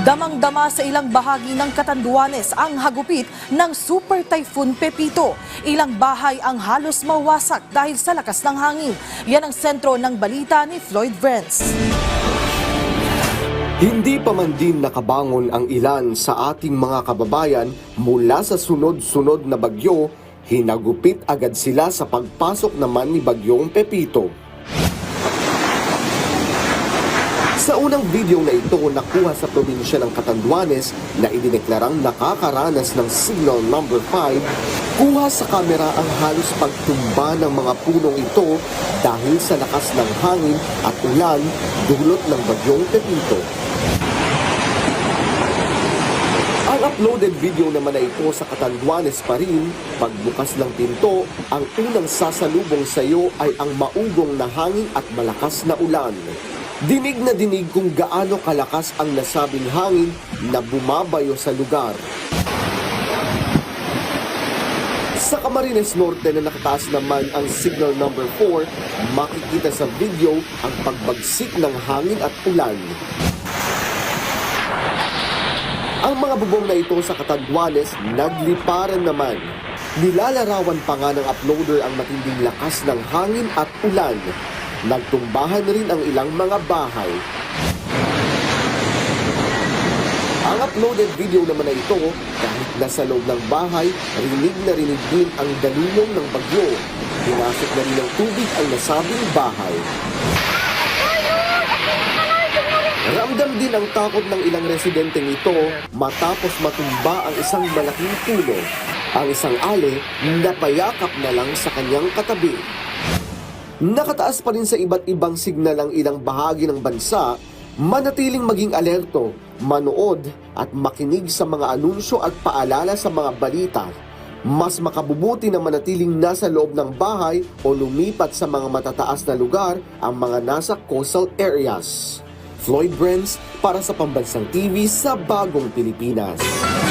Damang-dama sa ilang bahagi ng Catanduanes ang hagupit ng Super Typhoon Pepito. Ilang bahay ang halos mawasak dahil sa lakas ng hangin. Yan ang sentro ng balita ni Floyd Brents. Hindi pa man din nakabangon ang ilan sa ating mga kababayan mula sa sunod-sunod na bagyo, hinagupit agad sila sa pagpasok naman ni Bagyong Pepito. Sa unang video na ito, nakuha sa probinsya ng Catanduanes na idineklarang nakakaranas ng signal number 5, kuha sa kamera ang halos pagtumba ng mga punong ito dahil sa lakas ng hangin at ulan dulot ng Bagyong Pepito. Ang uploaded video naman na ito sa Catanduanes pa rin, pagbukas ng pinto, ang unang sasalubong sa iyo ay ang maugong na hangin at malakas na ulan. Dinig na dinig kung gaano kalakas ang nasabing hangin na bumabayo sa lugar. Sa Camarines Norte na nakataas naman ang signal number 4, makikita sa video ang pagbagsik ng hangin at ulan. Ang mga bubong na ito sa Catanduanes nagliparan naman. Nilalarawan pa nga ng uploader ang matinding lakas ng hangin at ulan. Nagtumbahan rin ang ilang mga bahay. Ang uploaded video naman na ito, kahit nasa loob ng bahay, rinig na rinig din ang dalulong ng bagyo. Pinasok na rin ng tubig ang nasabing bahay. Ramdam din ang takot ng ilang residenteng ito matapos matumba ang isang malaking puno. Ang isang ale napayakap na lang sa kanyang katabi. Nakataas pa rin sa iba't ibang signal ang ilang bahagi ng bansa, manatiling maging alerto, manood at makinig sa mga anunsyo at paalala sa mga balita. Mas makabubuti na manatiling nasa loob ng bahay o lumipat sa mga matataas na lugar ang mga nasa coastal areas. Floyd Brents para sa Pambansang TV sa Bagong Pilipinas.